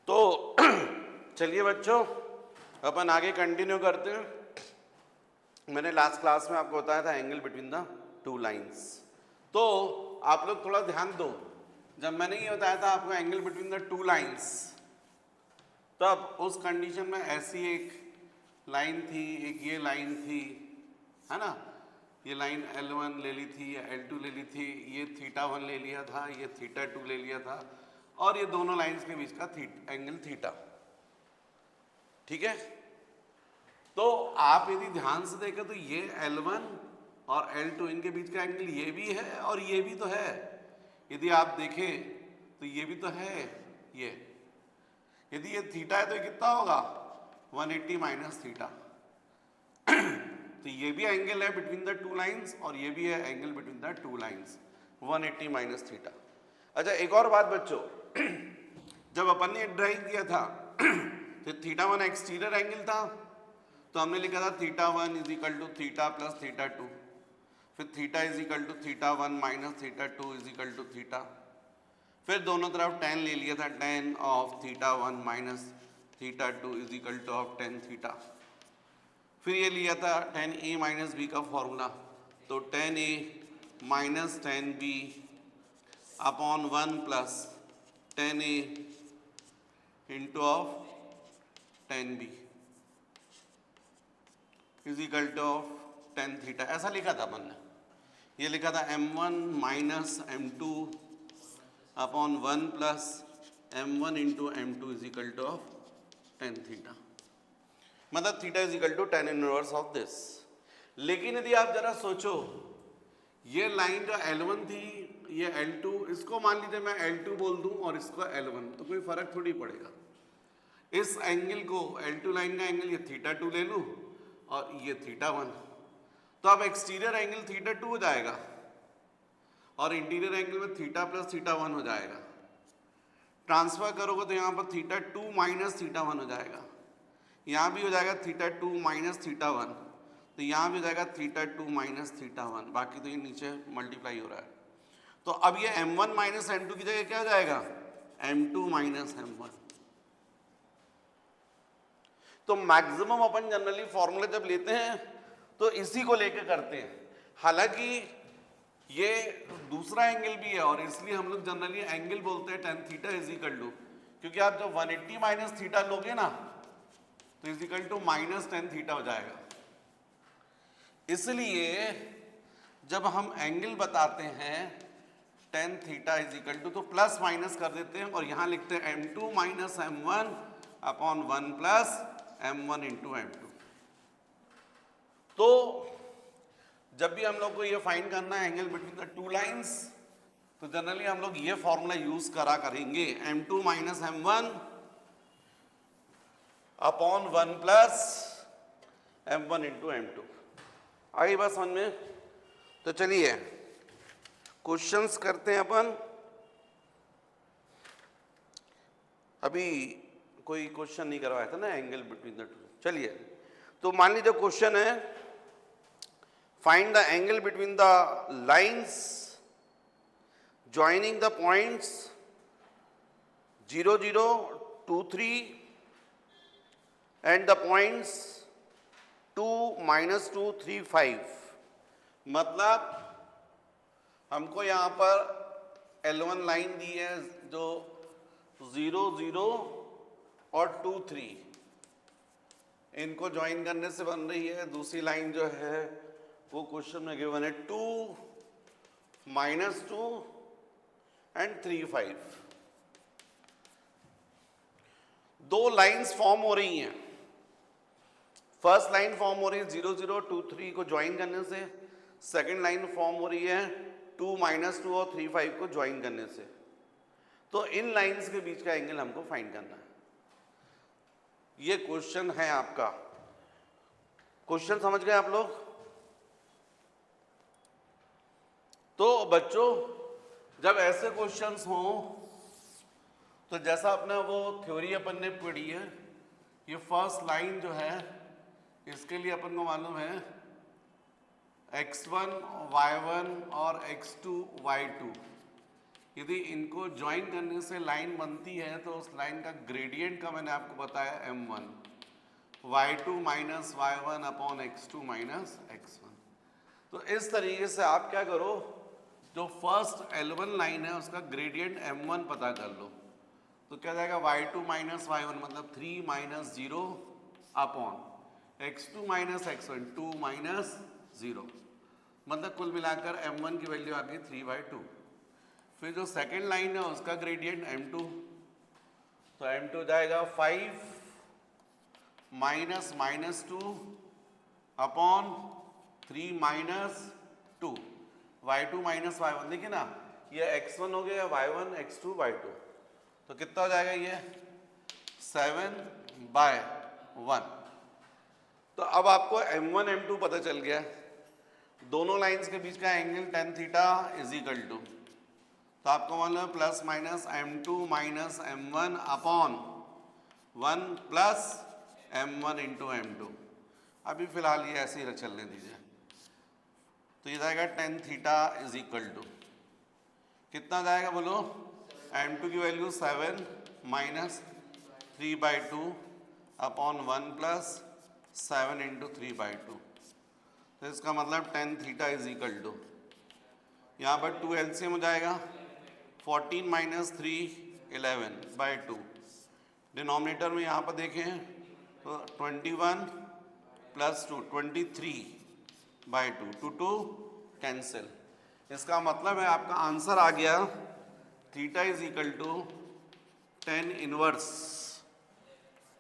तो चलिए बच्चों, अपन आगे कंटिन्यू करते हैं। मैंने लास्ट क्लास में आपको बताया था angle between the two lines. तो आप लोग थोड़ा ध्यान दो, जब मैंने ये बताया था आपको angle between the two lines, तब उस कंडीशन में ऐसी एक लाइन थी, एक ये लाइन थी, है ना। ये लाइन L1 ले ली थी, या L2 ले ली थी, ये θ1 ले लिया था, ये θ2 ले लिया था, और ये दोनों लाइंस के बीच का एंगल थीटा। ठीक है। तो आप यदि ध्यान से देखें तो ये L1 और L2 इनके बीच का एंगल ये भी है और ये भी तो है। यदि आप देखें तो ये भी तो है, ये यदि ये थीटा है तो ये कितना होगा 180 माइनस थीटा। तो ये भी एंगल है बिटवीन द टू लाइंस और ये भी है angle between the two lines 180 minus theta. अच्छा, एक और बात बच्चों, जब अपन ने ड्राइंग किया था तो θ1 एक्सटीरियर एंगल था, तो हमने लिखा था θ1 is equal to theta plus θ2, फिर theta is equal to θ1 minus θ2 is equal to theta, फिर दोनों तरफ tan ले लिया था, tan of θ1 minus θ2 is equal to of tan theta, फिर ये लिया था tan a माइनस बी का फॉर्मूला, तो tan a minus tan b upon 1 plus tan a into of tan b is equal to of tan theta. ऐसा लिखा था अपन ने, ये लिखा था m1 minus m2 upon 1 plus m1 into m2 is equal to of tan theta, मतलब theta is equal to tan inverse of this. लेकिन यदि आप जरा सोचो, ये लाइन जो L1 थी, ये L2, इसको मान लीजिए मैं L2 बोल दूं और इसको L1, तो कोई फर्क थोड़ी पड़ेगा। इस एंगल को L2 लाइन का एंगल ये θ2 ले लूं और ये θ1, तो अब एक्सटीरियर एंगल θ2 हो जाएगा और इंटीरियर एंगल में थीटा प्लस θ1 हो जाएगा। ट्रांसफर करोगे तो यहाँ पर θ2 माइनस θ1 हो जाएगा, यहाँ भी हो जाएगा θ2 माइनस θ1, तो यहाँ भी हो जाएगा θ2 माइनस θ1, बाकी तो ये नीचे मल्टीप्लाई हो रहा है। तो अब ये m1 माइनस m2 की जगह क्या हो जाएगा m2 माइनस m1। तो मैक्सिमम अपन जनरली फॉर्मूला जब लेते हैं तो इसी को लेकर करते हैं। हालांकि ये दूसरा एंगल भी है और इसलिए हम लोग जनरली एंगल बोलते हैं tan theta is equal to, क्योंकि आप जब 180 माइनस थीटा लोगे ना तो is equal to minus tan theta हो जाएगा। इसलिए जब हम एंगल बताते हैं tan theta is equal to, तो प्लस माइनस कर देते हैं और यहां लिखते हैं m2 minus m1 upon 1 plus m1 into m2। तो जब भी हम लोग को ये फाइंड करना है angle between the two lines, तो जनरली हम लोग ये फॉर्मूला यूज करा करेंगे, m2 minus m1 upon 1 plus m1 into m2। आई बात समझ में? तो चलिए क्वेश्चंस करते हैं अपन। अभी कोई क्वेश्चन नहीं करवाया था ना एंगल बिटवीन द टू। चलिए, तो मान लीजिए क्वेश्चन है find the angle between the lines joining the points 0, 0, 2, 3 and the points 2, -2, 3, 5। मतलब हमको यहाँ पर L1 लाइन दी है जो 0, 0 और 2, 3 इनको ज्वाइन करने से बन रही है। दूसरी लाइन जो है वो क्वेश्चन में गिवन है 2, -2 एंड 3, 5। दो लाइंस फॉर्म हो रही हैं। फर्स्ट लाइन फॉर्म हो रही है 0, 0, 2, 3 को ज्वाइन करने से, सेकंड लाइन फॉर्म हो रही है 2, -2 और 3, 5 को ज्वाइन करने से। तो इन लाइंस के बीच का एंगल हमको फाइंड करना है। ये क्वेश्चन है आपका। क्वेश्चन समझ गए आप लोग? तो बच्चों, जब ऐसे क्वेश्चंस हों तो जैसा अपना वो थ्योरी अपन ने पढ़ी है, ये फर्स्ट लाइन जो है इसके लिए अपन को मालूम है x1 y1 और x2 y2, यदि इनको ज्वाइन करने से लाइन बनती है तो उस लाइन का ग्रेडियंट का मैंने आपको बताया m1, y2 minus y1 upon x2 minus x1। तो इस तरीके से आप क्या करो, जो फर्स्ट L1 लाइन है उसका ग्रेडियंट m1 पता कर लो। तो क्या जाएगा y2 माइनस y1 मतलब 3 minus 0 upon x2 minus x1 2 minus 0, मतलब कुल मिलाकर m1 की वैल्यू आ गई 3/2। फिर जो सेकेंड लाइन है उसका ग्रेडियंट m2, तो m2 जाएगा 5 minus minus 2 upon 3 minus 2, y2 minus y1। देखिए ना, ये x1 हो गया, y1 x2 y2, तो कितना हो जाएगा ये 7/1। तो अब आपको m1 m2 पता चल गया, दोनों लाइंस के बीच का angle tan theta is equal to, तो आपको मालूम है plus minus m2 minus m1 upon 1 plus m1 into m2। अभी फिलहाल ये ऐसे ही चलने दीजिए। तो ये जाएगा tan theta is equal to कितना जाएगा बोलो, m2 की value 7 minus 3/2 upon 1 plus 7 into 3/2। तो इसका मतलब tan theta is equal to, यहाँ पर 2 LCM हो जाएगा, 14 माइनस 3 11/2। डिनोमिनेटर में यहाँ पर देखें तो 21 प्लस 2 23/2, 2 कैंसिल। इसका मतलब है आपका आंसर आ गया theta is equal to tan inverse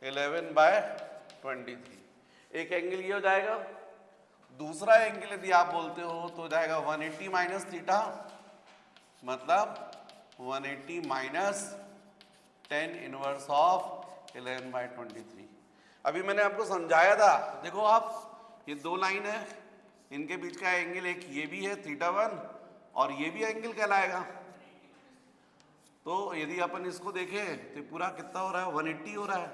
11/23। एक एंगल ये हो जाएगा, दूसरा एंगल यदि आप बोलते हो तो जाएगा 180 माइनस थीटा, मतलब 180 माइनस tan इनवर्स ऑफ 11/23। अभी मैंने आपको समझाया था, देखो आप ये दो लाइन है, इनके बीच का एंगल एक ये भी है θ1 और ये भी एंगल कहलाएगा। तो यदि अपन इसको देखें तो पूरा कितना हो रहा है 180 हो रहा है,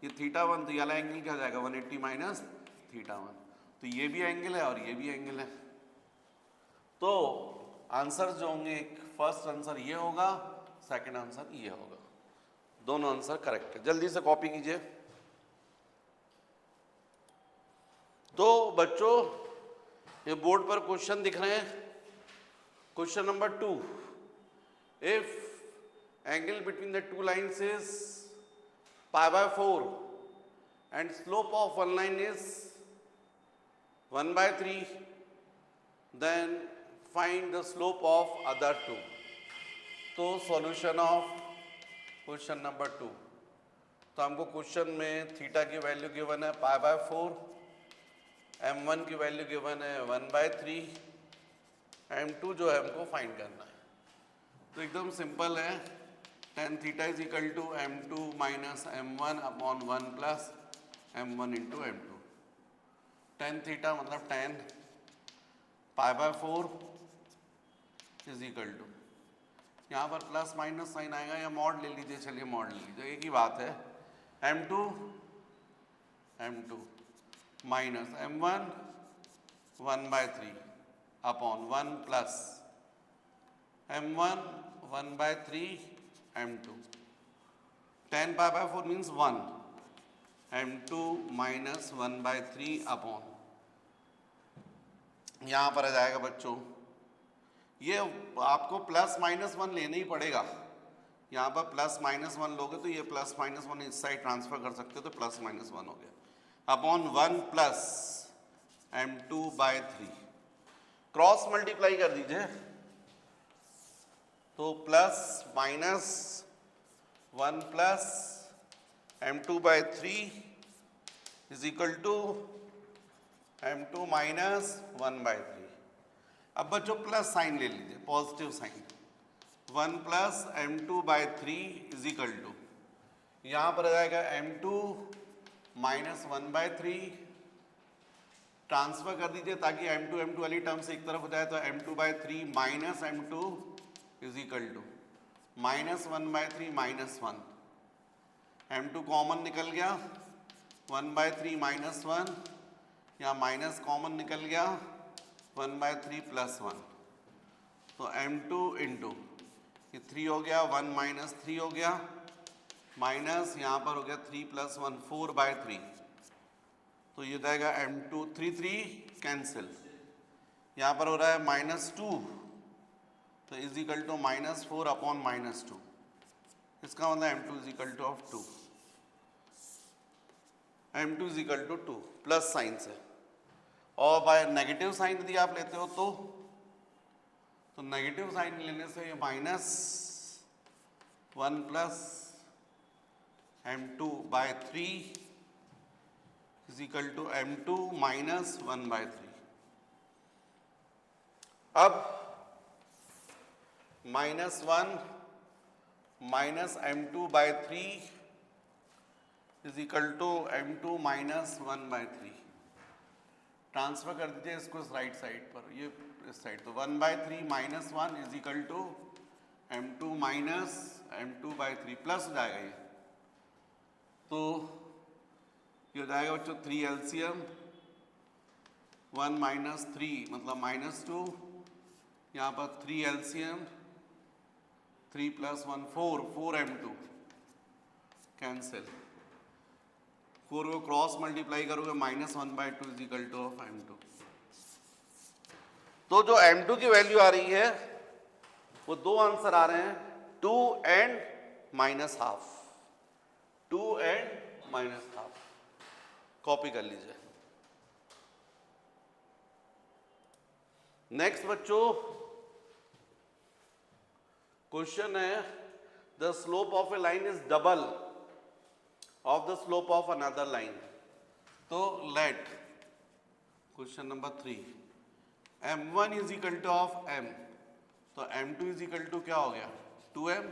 ये θ1, तो ये वाला एंगल क्या हो जाएगा 180 माइनस θ1, तो ये भी एंगल है और ये भी एंगल है। तो आंसर जो होंगे, एक फर्स्ट आंसर ये होगा, सेकंड आंसर ये होगा, दोनों आंसर करेक्ट है। जल्दी से कॉपी कीजिए। तो बच्चों ये बोर्ड पर क्वेश्चन दिख रहे हैं। Question number 2, if angle between the two lines is π/4 and slope of one line is 1/3, then find the slope of other two। तो सॉल्यूशन ऑफ क्वेश्चन नंबर 2, तो हमको क्वेश्चन में थीटा की वैल्यू गिवन है π/4, m1 की value given है 1/3, m2 जो है हमको फाइंड करना है। तो एकदम सिंपल है, tan theta is equal to m2 minus m1 upon 1 plus m1 into m2। tan theta मतलब tan π/4 इज इक्वल टू, यहाँ पर प्लस माइनस साइन आएगा या मॉड ले लीजिए, चलिए मॉड ले लीजिए, एक ही बात है। m2 minus m1 1/3 upon 1 plus m1 1/3 m2। tan π/4 means 1, m2 minus 1/3 upon, यहाँ पर आ जाएगा बच्चों, ये आपको प्लस माइनस 1 लेना ही पड़ेगा। यहाँ पर प्लस माइनस 1 लोगे तो ये प्लस माइनस 1 इस साइड ट्रांसफर कर सकते हो, तो प्लस माइनस 1 हो गया, upon 1 plus m2/3। Cross multiply कर दीजिए, तो plus minus 1 plus m2/3 is equal to m2 minus 1/3। अब बच्चों प्लस साइन ले लीजिए, positive sign, 1 plus m2/3 is equal to, यहाँ पर आ जाएगा m2 माइनस 1/3, ट्रांसफर कर दीजिए ताकि m2 वाली टर्म से एक तरफ हो जाए, तो m2/3 minus m2 is equal to minus 1/3 minus 1, m2 common निकल गया, 1/3 माइनस 1, यहाँ माइनस कॉमन निकल गया, 1/3 प्लस 1, तो m2 इंटू ये 3 हो गया, 1 माइनस 3 हो गया, माइनस यहाँ पर हो गया 3 प्लस 1 4/3, तो ये जाएगा m2 3 3 कैंसिल, यहाँ पर हो रहा है -2, तो इज इक्वल टू -4 अपॉन -2, इसका मतलब m2 is equal to of 2, m2 is equal to 2 plus sign से। और बाय नेगेटिव साइन यदि आप लेते हो तो नेगेटिव साइन लेने से ये -1 plus m2/3 is equal to m2 minus 1/3। अब -1 minus m2/3 is equal to m2 minus 1/3, transfer कर दीजिए इसको इस राइट साइड पर, ये इस साइड, तो 1/3 minus 1 is equal to m2 minus m2/3 plus हो जाएगा ये, तो ये हो जाएगा बच्चों 3 LCM, 1 माइनस 3 मतलब -2, यहाँ पर 3 LCM, 3 प्लस 1 4 m2 कैंसिल, 4 को क्रॉस मल्टीप्लाई करोगे -1/2 is equal to of m2। तो जो m2 की वैल्यू आ रही है वो दो आंसर आ रहे हैं, 2 and -12, 2 and -12, कॉपी कर लीजिए। नेक्स्ट बच्चों क्वेश्चन है, the slope of a line is double of the slope of another line, तो let question number 3 m1 is equal to of m, तो m2 इज इक्वल टू क्या हो गया 2m,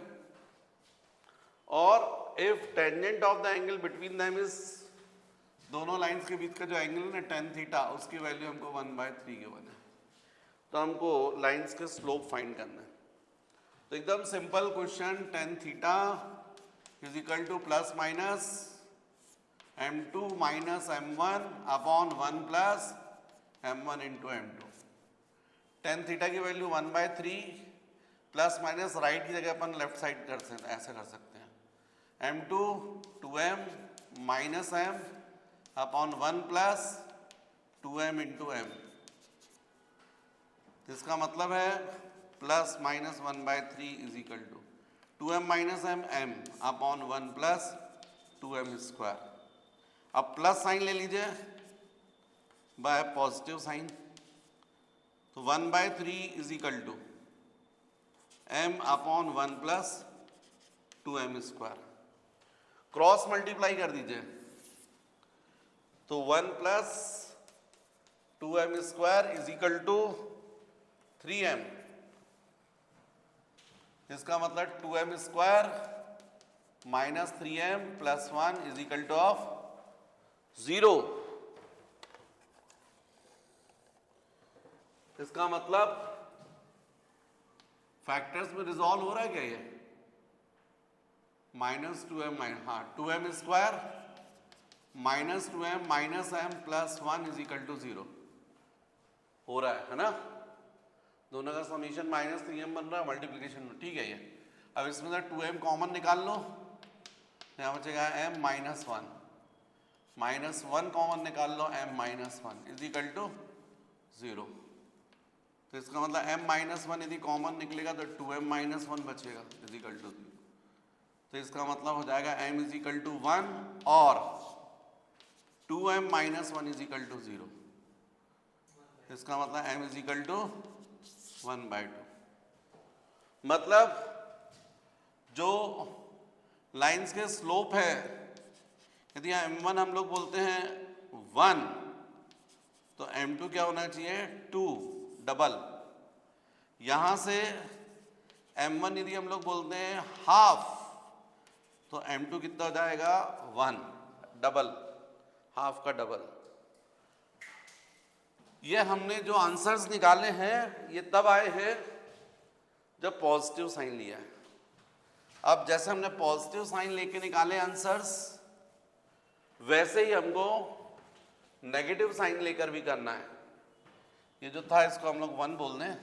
और if tangent of the angle between them is, दोनों lines के बीच का जो एंगल है ना tan थीटा, उसकी वैल्यू हमको 1/3 गिवन है, तो हमको लाइंस के स्लोप फाइंड करना है। तो एकदम simple question, tan theta is equal two plus minus m2 minus m1 upon 1 plus m1 into m2, tan theta की वैल्यू 1/3, प्लस माइनस राइट की जगह अपन लेफ्ट साइड कर सकते हैं, ऐसे कर सकते हैं, m2 2m minus m upon 1 plus 2m into m, इसका मतलब है plus minus 1/3 is equal to 2m minus m upon 1 plus 2m square. अब प्लस साइन ले लीजिए बाय पॉजिटिव साइन, तो 1/3 is equal to m upon 1 plus 2m square, cross multiply कर दीजिए, तो 1 plus 2m square is equal to 3m, इसका मतलब 2m square minus 3m plus 1 is equal to of 0, इसका मतलब फैक्टर्स में रिजॉल्व हो रहा है क्या ये, -2m हाँ 2m square minus 2m minus m plus 1 is equal to 0 हो रहा है ना, दोनों का समीशन -3m बन रहा है, मल्टीप्लीकेशन में, ठीक है ये। अब इसमें से 2m कॉमन निकाल लो, यहाँ बचेगा m माइनस 1, -1 कॉमन निकाल लो, m minus 1 is equal to 0, तो इसका मतलब m माइनस 1 यदि कॉमन निकलेगा तो 2m माइनस 1 बचेगा इज इक्वल टू 0, तो इसका मतलब हो जाएगा m इज इक्वल टू 1 और 2m minus 1 is equal to 0, इसका मतलब m इज इक्वल टू 1/2। मतलब जो लाइंस के स्लोप है, यदि m1 हम लोग बोलते हैं 1, तो m2 क्या होना चाहिए 2 डबल, यहां से m1 यदि हम लोग बोलते हैं हाफ, तो m2 कितना हो जाएगा 1 डबल, हाफ का डबल। ये हमने जो आंसर्स निकाले हैं ये तब आए हैं जब पॉजिटिव साइन लिया है। अब जैसे हमने पॉजिटिव साइन लेके निकाले आंसर्स, वैसे ही हमको नेगेटिव साइन लेकर भी करना है। ये जो था इसको हम लोग 1 बोल दें,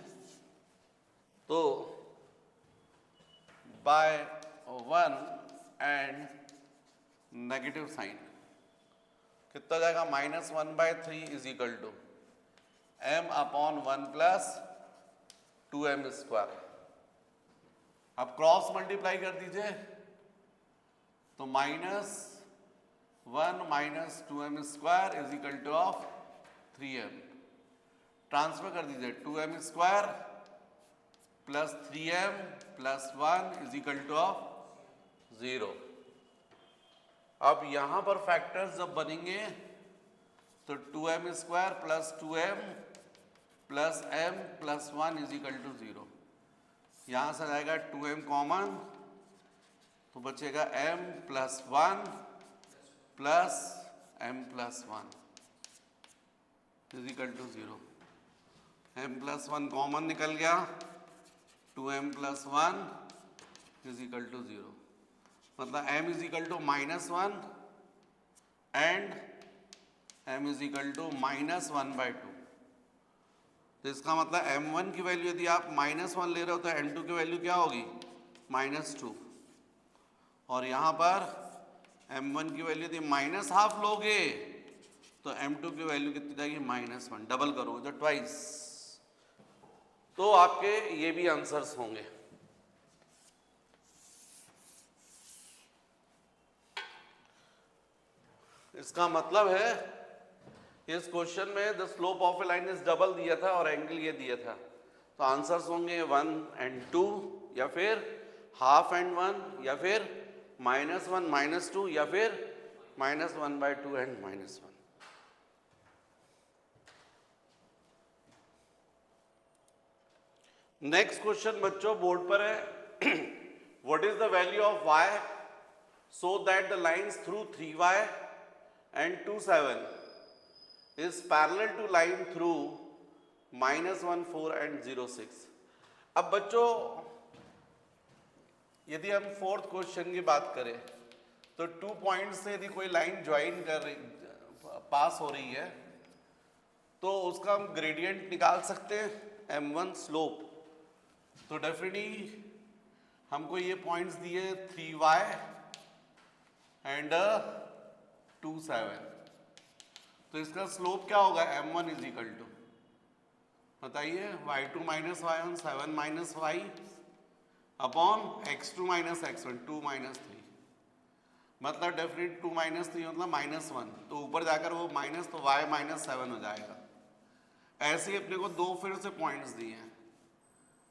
तो बाय 1 एंड नेगेटिव साइन, कितना जाएगा -1/3 is equal to m upon 1 plus 2m square. अब क्रॉस मल्टीप्लाई कर दीजिए तो -1 minus 2m square is equal to of 3m। Transfer कर दीजिए 2m square plus 3m plus 1 is equal to of 0। अब यहां पर फैक्टर्स जब बनेंगे तो 2m square plus 2m plus m plus 1 is equal to 0। यहां से जाएगा 2m कॉमन तो बचेगा m plus 1 plus m plus 1 is equal to 0। m plus 1 common निकल गया, 2m plus 1 is equal to 0। मतलब m is equal to -1 and m is equal to -1/2। तो इसका मतलब m1 की वैल्यू यदि आप -1 ले रहे हो तो m2 की वैल्यू क्या होगी -2, और यहाँ पर m1 की वैल्यू यदि -½ लोगे तो m2 की वैल्यू कितनी जाएगी -1। डबल करोगे तो ट्वाइस। तो आपके ये भी आंसर्स होंगे। इसका मतलब है इस क्वेश्चन में the slope of a line is double दिया था और एंगल ये दिया था, तो आंसर्स होंगे 1 and 2 या फिर ½ and 1 या फिर -1 -2 या फिर -1/2 and -1। नेक्स्ट क्वेश्चन बच्चों बोर्ड पर है, what is the value of y so that the lines through 3y and 2 7 is parallel to line through -1 4 and 0 6। अब बच्चों यदि हम फोर्थ क्वेश्चन की बात करें तो 2 पॉइंट से यदि कोई लाइन ज्वाइन कर रही पास हो रही है तो उसका हम ग्रेडियंट निकाल सकते हैं m1 स्लोप। तो डेफिनेटली हमको ये पॉइंट्स दिए 3y एंड 2 7, तो इसका स्लोप क्या होगा m1 इज इक्वल टू, बताइए, y2 minus y1 7 minus y upon x2 minus x1 2 minus 3। मतलब डेफिनेट 2 माइनस 3 मतलब -1, तो ऊपर जाकर वो माइनस तो y -7 हो जाएगा। ऐसे ही अपने को दो फिर से पॉइंट्स दिए हैं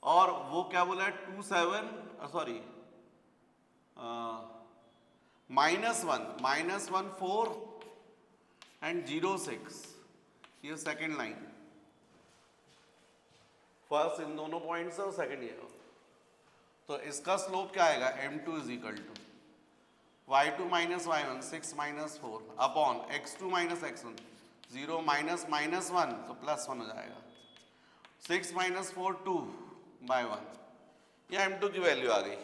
और वो क्या बोला है 2 7 सॉरी -1 4 एंड 0 6, ये सेकेंड लाइन। फर्स्ट इन दोनों पॉइंट्स है और सेकेंड ये हो, तो इसका स्लोप क्या आएगा m2 is equal to y2 minus y1 6 minus 4 upon x2 minus x1 0 minus -1 तो +1 हो जाएगा, 6 माइनस 4 2/1, यह m2 की वैल्यू आ गई।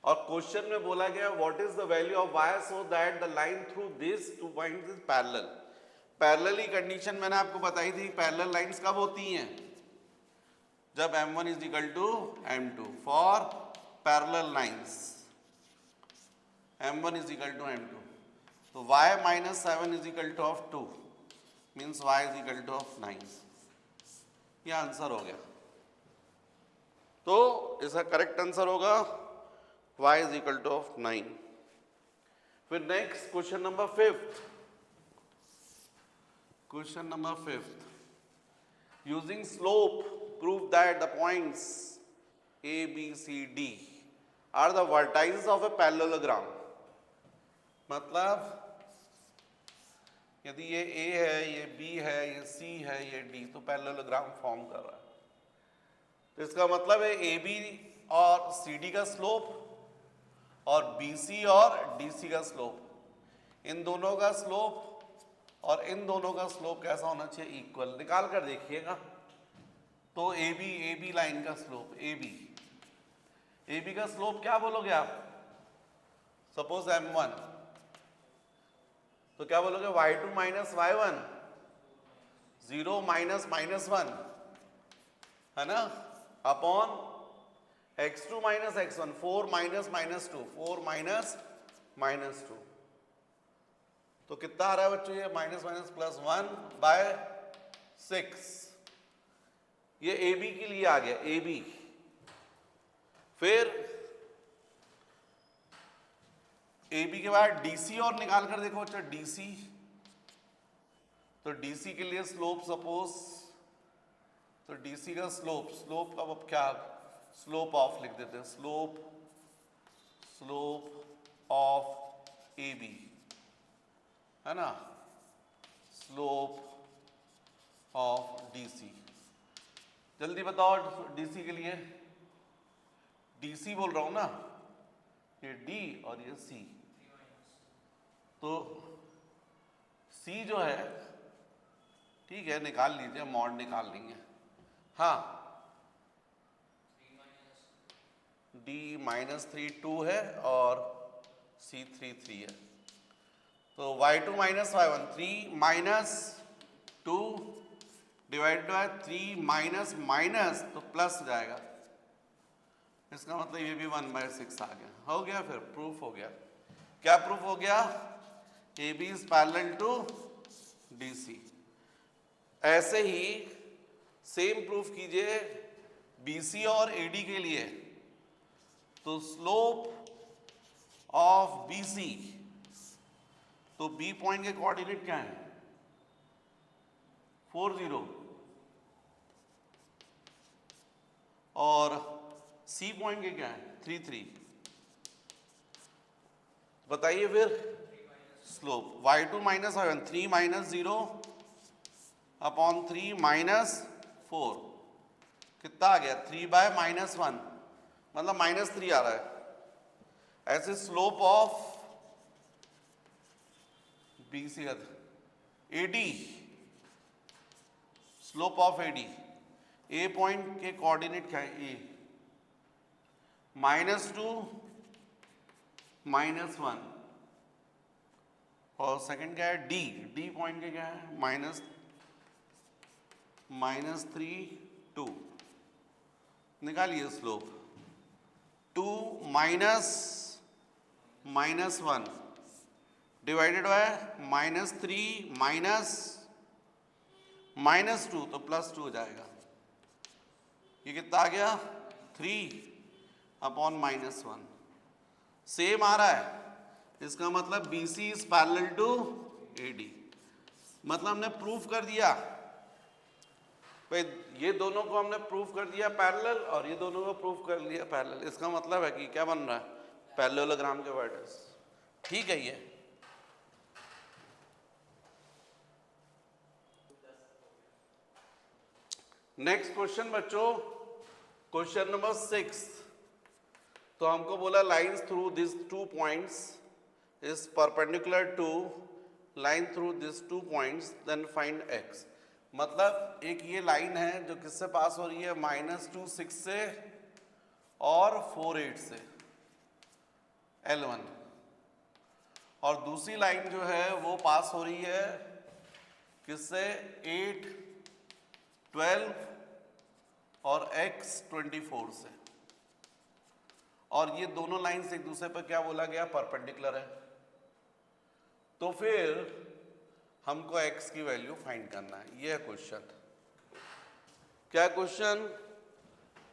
और क्वेश्चन में बोला गया what is the value of y so that the line through this 2 points is parallel. Parallelly condition मैंने आपको बताई थी, पैरेलल लाइंस कब होती हैं जब m1 is equal to m2 for parallel lines, m1 is equal to m2, तो y -7 is equal to of 2 means y is equal to of 9। ये आंसर हो गया, तो इसका करेक्ट आंसर होगा y is equal to of 9। फिर next question number 5th, question number 5th, using slope prove that the points a b c d are the vertices of a parallelogram. मतलब यदि ये a है, ये b है, ये c है, ये d, तो पैरेललोग्राम फॉर्म कर रहा है। तो इसका मतलब है ab और cd का स्लोप और BC और DC का स्लोप, इन दोनों का स्लोप और इन दोनों का स्लोप कैसा होना चाहिए इक्वल। निकाल कर देखिएगा तो AB लाइन का स्लोप AB का स्लोप क्या बोलोगे आप, सपोज m1, तो क्या बोलोगे y2 माइनस y1 0 माइनस -1 है ना, upon x2 minus x1, 4 minus minus 2, 4 minus minus 2, तो कितना आ रहा है बच्चों ये माइनस माइनस प्लस 1/6। ये ए बी के लिए आ गया, ए बी। फिर ए बी के बाद डीसी और निकाल कर देखो बच्चों, डीसी। तो डीसी के लिए स्लोप सपोज, तो डीसी का स्लोप, स्लोप का अब क्या, स्लोप ऑफ लिख देते हैं, स्लोप ऑफ ए बी, है ना, स्लोप ऑफ डीसी। जल्दी बताओ डीसी के लिए, डीसी बोल रहा हूं ना, ये डी और ये सी। तो सी जो है, ठीक है निकाल लीजिए, मॉड निकाल लेंगे। हाँ, डी -3 2 है और सी 3 3 है। तो y2 minus y1, 3 minus 2 divided by 3 minus minus, तो प्लस हो जाएगा। इसका मतलब ये भी 1/6 आ गया। हो गया, फिर प्रूफ हो गया। क्या प्रूफ हो गया? A B is parallel to D C. ऐसे ही सेम प्रूफ कीजिए BC और AD के लिए। तो स्लोप ऑफ BC, तो B पॉइंट के कोऑर्डिनेट क्या है? 4 0, और C पॉइंट के क्या है? 3 3। बताइए फिर slope y2 minus y1, 3 minus 0 upon 3 minus 4, कितना आ गया? 3/-1, मतलब -3 आ रहा है। ऐसे slope of BC AD, slope of AD, A point के कोऑर्डिनेट क्या है? A -2 -1, और सेकंड क्या है? D पॉइंट के क्या है? -3 2। निकालिए slope, 2 minus -1 divided by -3 minus 2, तो +2 हो जाएगा। ये कितना आ गया? 3/-1। सेम आ रहा है, इसका मतलब BC is parallel to AD। मतलब हमने प्रूफ कर दिया भाई, ये दोनों को हमने प्रूफ कर दिया पैरेलल, और ये दोनों को प्रूफ कर लिया पैरेलल। इसका मतलब है कि क्या बन रहा है? पैरेललोग्राम के वर्टेक्स। ठीक है। ये नेक्स्ट क्वेश्चन बच्चों, क्वेश्चन नंबर 6। तो हमको बोला lines through this 2 points is perpendicular to line through this 2 points, then find x। मतलब एक ये लाइन है जो किससे पास हो रही है? -2 6 से और 4 8 से, L1। और दूसरी लाइन जो है वो पास हो रही है किससे? 8 12 और x 24 से। और ये दोनों लाइंस एक दूसरे पर क्या बोला गया? परपेंडिकुलर है। तो फिर हमको x की वैल्यू फाइंड करना है। ये है क्वेश्चन। क्या question?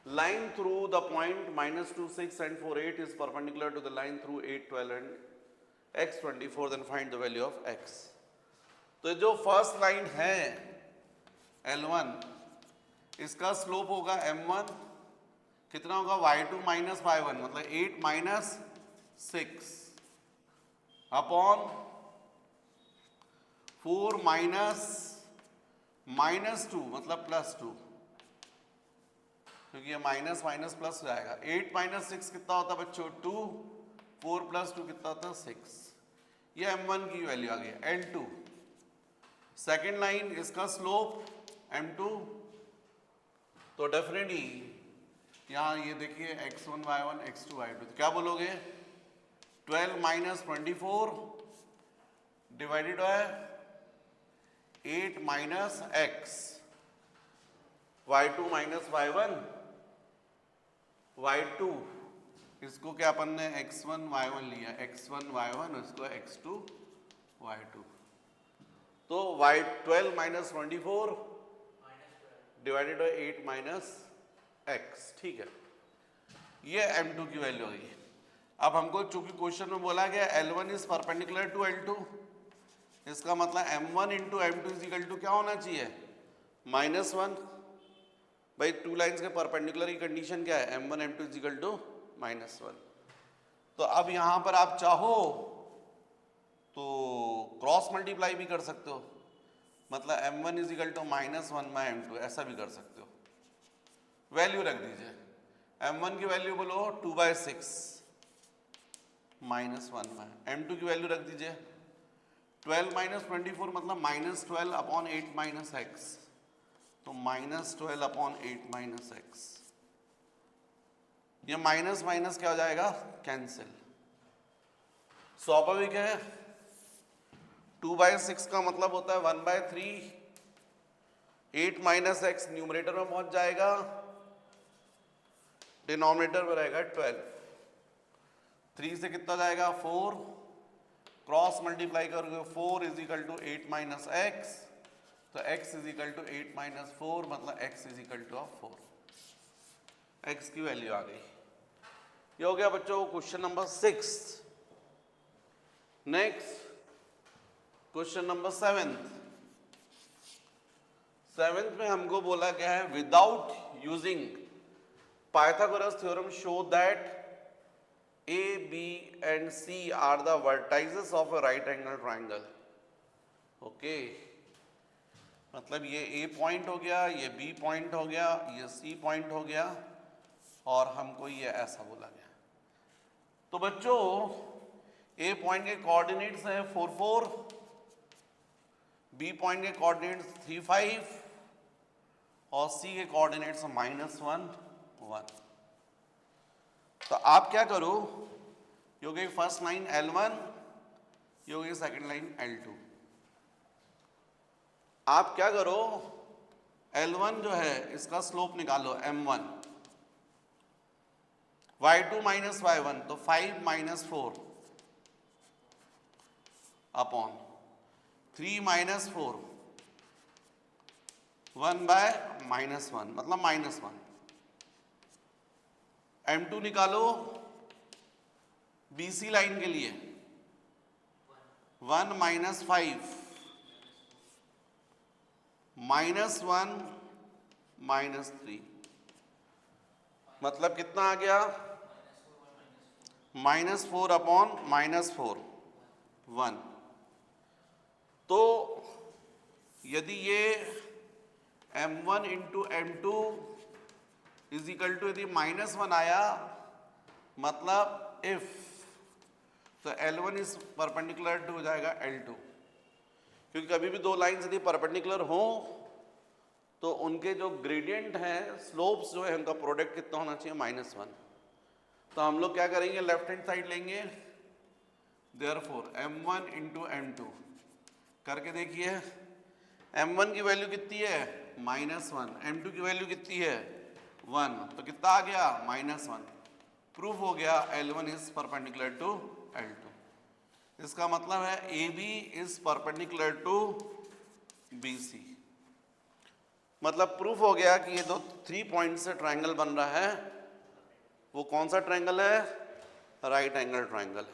Line through the point -2 6 and 4 8 is perpendicular to the line through 8 12 and x 24, then find the value of x। तो जो फर्स्ट लाइन है L1, इसका स्लोप होगा m1, कितना होगा? y2 माइनस y1, मतलब 8 माइनस 6 अपॉन 4 माइनस 2, मतलब +2, क्योंकि ये माइनस माइनस प्लस हो जाएगा। 8 माइनस 6 कितना होता है बच्चों? 2। 4 + 2 कितना होता है? 6। ये m1 की वैल्यू आ गई। L2 सेकेंड लाइन, इसका स्लोप m2, तो डेफिनेटली यहाँ ये देखिए x1 y1 x2 y2, तो क्या बोलोगे? 12 minus 24 divided by 8 minus x, y2 minus y1 y2 इसको क्या अपन ने x1 y1 लिया, x1 y1 इसको x2 y2, तो y12 minus 24 divided by 8 minus x, ठीक है, ये m2 की वैल्यू होगी। अब हमको चूंकि क्वेश्चन में बोला गया L1 is perpendicular to L2, इसका मतलब m1 into m2 is equal to क्या होना चाहिए, -1। भाई टू लाइंस के परपेंडिकुलर की कंडीशन क्या है, m1 m2 is equal to -1। तो अब यहां पर आप चाहो तो क्रॉस मल्टीप्लाई भी कर सकते हो, मतलब m1 is equal to -1 bye m2 ऐसा भी कर सकते हो। वैल्यू रख दीजिए, m1 की वैल्यू बोलो 2/6 -1 बाय, m2 की वैल्यू रख दीजिए 12 माइनस 24 मतलब -12 अपॉन 8 माइनस एक्स, तो -12 अपॉन 8 माइनस एक्स, ये माइनस माइनस क्या हो जाएगा, कैंसिल। स्वाभाविक है 2/6 का मतलब होता है 1/3, 8 माइनस एक्स न्यूमरेटर में पहुंच जाएगा, डिनोमिनेटर में रहेगा 12, 3 से कितना जाएगा 4, क्रॉस मल्टीप्लाई करोगे 4 is equal to 8 minus x, तो x is equal to 8 minus 4 मतलब x is equal to 4, x की वैल्यू आ गई। ये हो गया बच्चों question number 6। Next question number 7th में हमको बोला गया है without using Pythagoras theorem show that A, B and C are the vertices of a right angle triangle। Okay, मतलब ये A पॉइंट हो गया, ये B पॉइंट हो गया, ये C पॉइंट हो गया, और हमको ये ऐसा बोला गया। तो बच्चों A पॉइंट के कोऑर्डिनेट्स हैं 4 4, B पॉइंट के कोऑर्डिनेट्स 3 5 और C के कोऑर्डिनेट्स -1 1। तो आप क्या करो, ये हो गई फर्स्ट लाइन L1, ये हो गई सेकंड लाइन L2। आप क्या करो, L1 जो है इसका स्लोप निकालो m1, y2 माइनस y1 तो 5 माइनस 4 अपॉन 3 माइनस 4 1 बाय -1 मतलब -1। m2 निकालो BC लाइन के लिए 1 माइनस 5 -1 -3 मतलब कितना आ गया, -4 अपॉन -4 1। तो यदि ये m1 into m2 is equal to यदि -1 आया, मतलब इफ, तो L1 इज परपेंडिकुलर टू हो जाएगा L2, क्योंकि कभी भी दो लाइंस यदि परपेंडिकुलर हो तो उनके जो ग्रेडियंट हैं, स्लोप्स जो है उनका प्रोडक्ट कितना होना चाहिए, -1। तो हम लोग क्या करेंगे, लेफ्ट हैंड साइड लेंगे, देयरफॉर m1 इंटू m2 करके देखिए, m1 की वैल्यू कितनी है -1, m2 की वैल्यू कितनी है 1, तो कितना आ गया -1। प्रूफ हो गया L1 is perpendicular to L2। इसका मतलब है AB is perpendicular to BC। मतलब प्रूफ हो गया कि ये दो 3 पॉइंट से ट्रायंगल बन रहा है, वो कौन सा ट्रायंगल है, राइट एंगल ट्रायंगल।